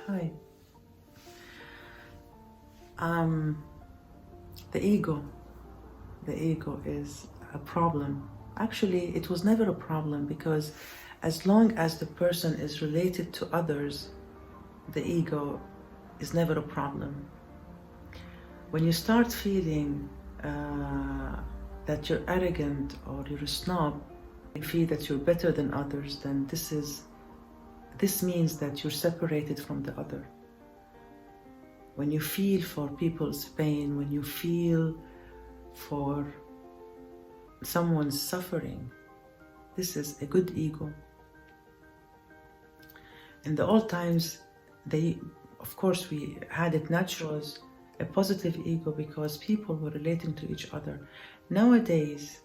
Hi. The ego. The ego is a problem. Actually, it was never a problem because as long as the person is related to others, the ego is never a problem. When you start feeling that you're arrogant or you're a snob, you feel that you're better than others, then this means that you're separated from the other. When you feel for people's pain, when you feel for someone's suffering, this is a good ego. In the old times, of course, we had it natural as a positive ego because people were relating to each other. Nowadays,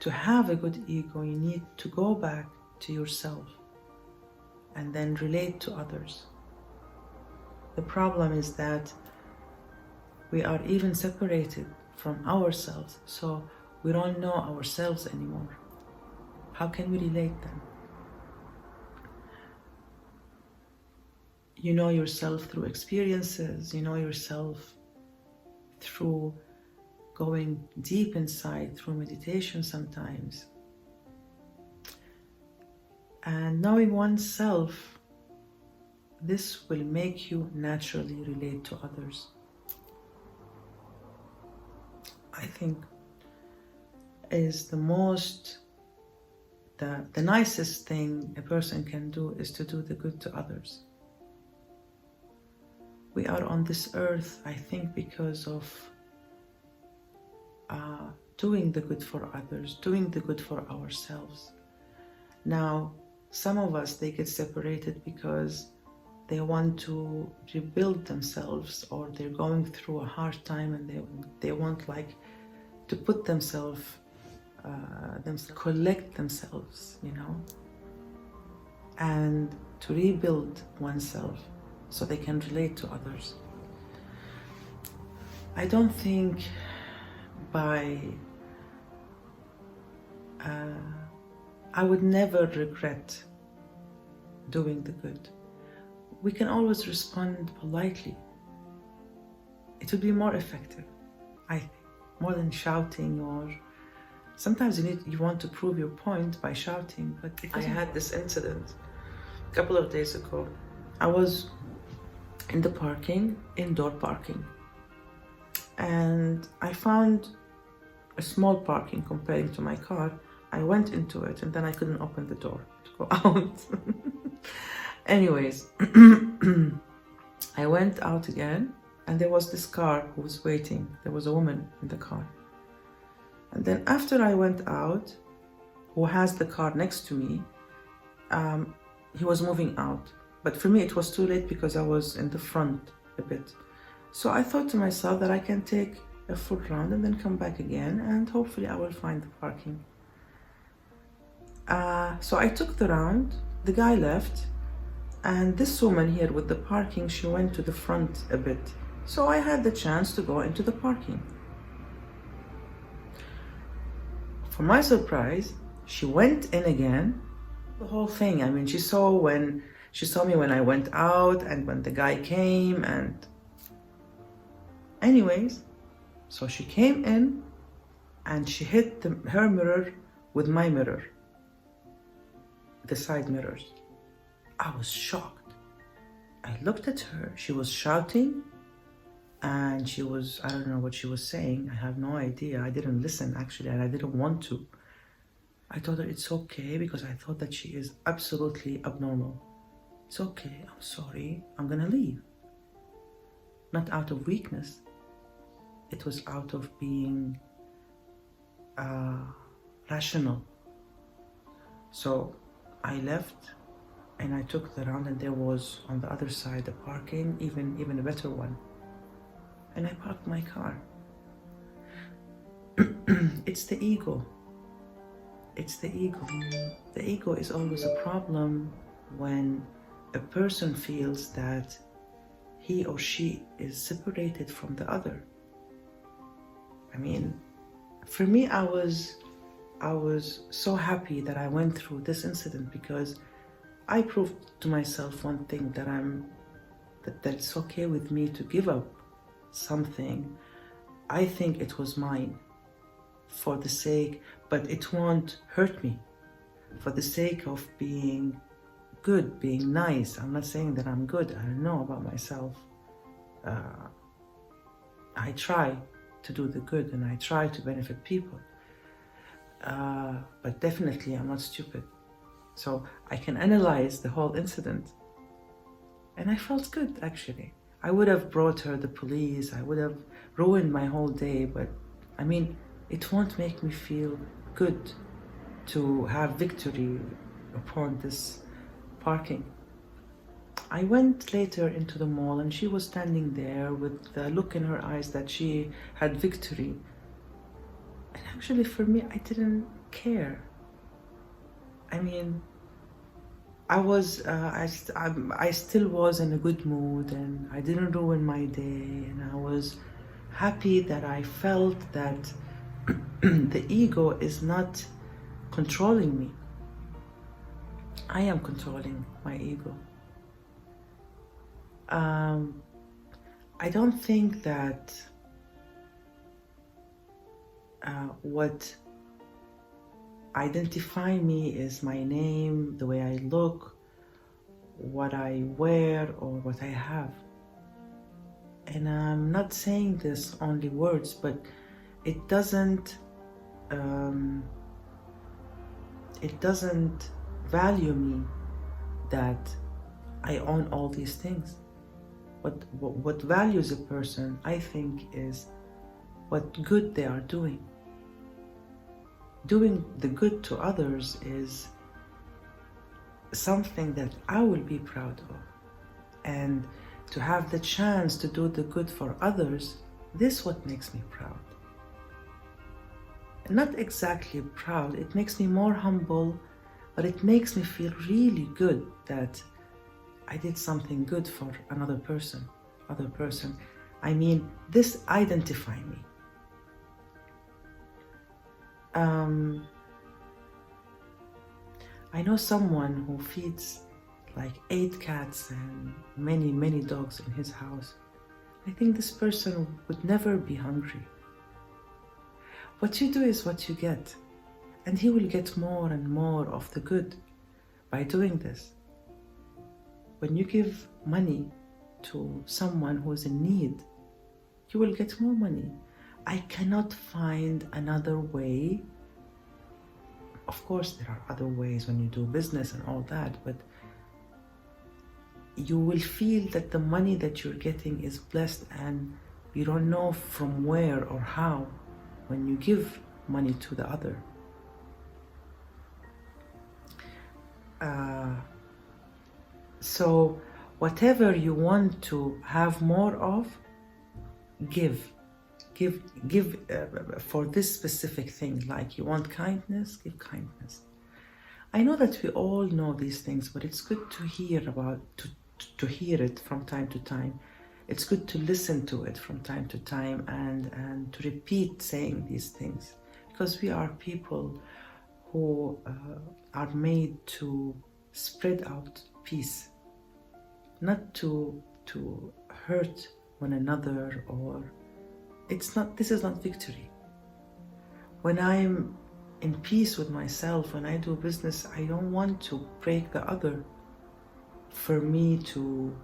to have a good ego, you need to go back to yourself and then relate to others. The problem is that we are even separated from ourselves, so we don't know ourselves anymore. How can we relate then? You know yourself through experiences, you know yourself through going deep inside, through meditation sometimes. And knowing oneself, this will make you naturally relate to others. I think is the nicest thing a person can do is to do the good to others. We are on this earth, I think, because of doing the good for others, doing the good for ourselves. Now, some of us, they get separated because they want to rebuild themselves, or they're going through a hard time and they want to put themselves, collect themselves, and to rebuild oneself so they can relate to others. I don't think I would never regret doing the good. We can always respond politely. It would be more effective, I think, more than shouting, or sometimes you want to prove your point by shouting. But I had this incident a couple of days ago. I was in the parking, indoor parking, and I found a small parking comparing to my car. I went into it and then I couldn't open the door to go out. Anyways, I went out again and there was this car who was waiting. There was a woman in the car. And then after I went out, who has the car next to me, he was moving out. But for me, it was too late because I was in the front a bit. So I thought to myself that I can take a full round and then come back again, and hopefully I will find the parking. So I took the round, the guy left, and this woman here with the parking, she went to the front a bit. So I had the chance to go into the parking. For my surprise, she went in again, the whole thing. I mean, she saw me when I went out and when the guy came, and anyways, so she came in and she hit her mirror with my mirror, the side mirrors. I was shocked. I looked at her, she was shouting and I don't know what she was saying. I have no idea. I didn't listen actually, and I didn't want to. I told her it's okay because I thought that she is absolutely abnormal. It's okay, I'm sorry, I'm gonna leave. Not out of weakness. It was out of being rational. So I left and I took the round, and there was on the other side a parking, even a better one. And I parked my car. It's the ego. It's the ego. The ego is always a problem when a person feels that he or she is separated from the other. I mean, for me, I was so happy that I went through this incident because I proved to myself one thing, that it's okay with me to give up something. I think it was mine for the sake, but it won't hurt me, for the sake of being good, being nice. I'm not saying that I'm good. I don't know about myself. I try to do the good and I try to benefit people. But definitely I'm not stupid. So I can analyze the whole incident. And I felt good, actually. I would have brought her the police. I would have ruined my whole day. But I mean, it won't make me feel good to have victory upon this parking. I went later into the mall and she was standing there with the look in her eyes that she had victory. And actually for me, I didn't care. I mean, I still was in a good mood and I didn't ruin my day, and I was happy that I felt that the ego is not controlling me. I am controlling my ego. I don't think that what identify me is my name, the way I look, what I wear, or what I have. And I'm not saying this only words, but it doesn't value me that I own all these things. What values a person, I think, is what good they are doing. Doing the good to others is something that I will be proud of. And to have the chance to do the good for others, this is what makes me proud. Not exactly proud, it makes me more humble, but it makes me feel really good that I did something good for another person. I mean, this identify me. I know someone who feeds like 8 cats and many dogs in his house. I think this person would never be hungry. What you do is what you get, and he will get more and more of the good by doing this. When you give money to someone who is in need, you will get more money. I cannot find another way. Of course, there are other ways when you do business and all that, but you will feel that the money that you're getting is blessed, and you don't know from where or how when you give money to the other. So whatever you want to have more of, give for this specific thing. Like you want kindness, give kindness. I know that we all know these things, but it's good to hear to hear it from time to time. It's good to listen to it from time to time and to repeat saying these things, because we are people who are made to spread out peace, not to hurt one another, or this is not victory. When I'm in peace with myself, when I do business, I don't want to break the other for me to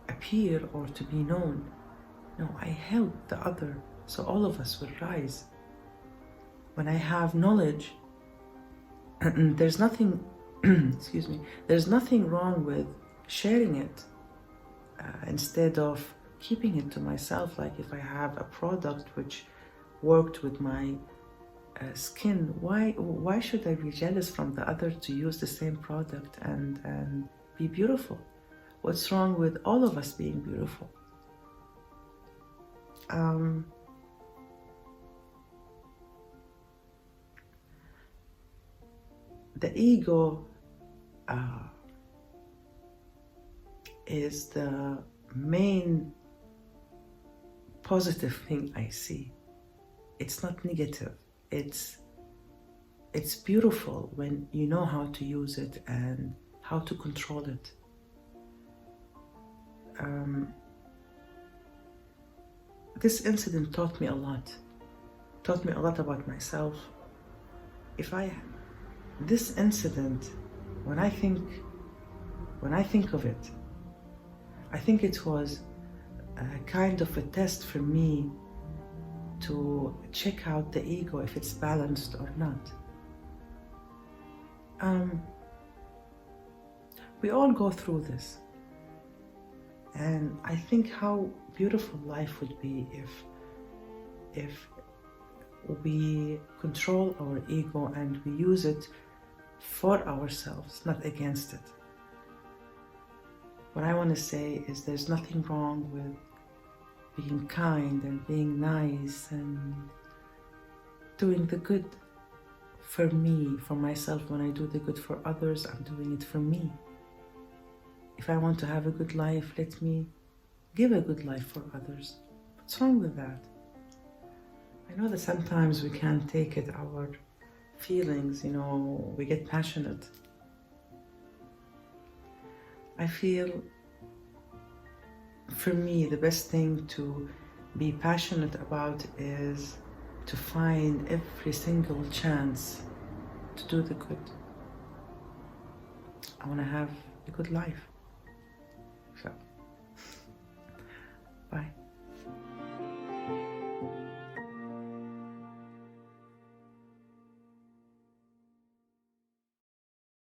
appear or to be known. No, I help the other so all of us will rise. When I have knowledge, there's nothing excuse me, there's nothing wrong with sharing it instead of keeping it to myself. Like if I have a product which worked with my skin, why should I be jealous from the other to use the same product and be beautiful? What's wrong with all of us being beautiful? The ego is the main positive thing I see. It's not negative. It's beautiful when you know how to use it and how to control it. This incident taught me a lot. Taught me a lot about myself. This incident, when I think of it, I think it was a kind of a test for me to check out the ego, if it's balanced or not. We all go through this. And I think how beautiful life would be if we control our ego and we use it for ourselves, not against it. What I want to say is there's nothing wrong with being kind and being nice and doing the good for me, for myself. When I do the good for others, I'm doing it for me. If I want to have a good life, let me give a good life for others. What's wrong with that? I know that sometimes we can't take it, our feelings, we get passionate. I feel, for me, the best thing to be passionate about is to find every single chance to do the good. I want to have a good life.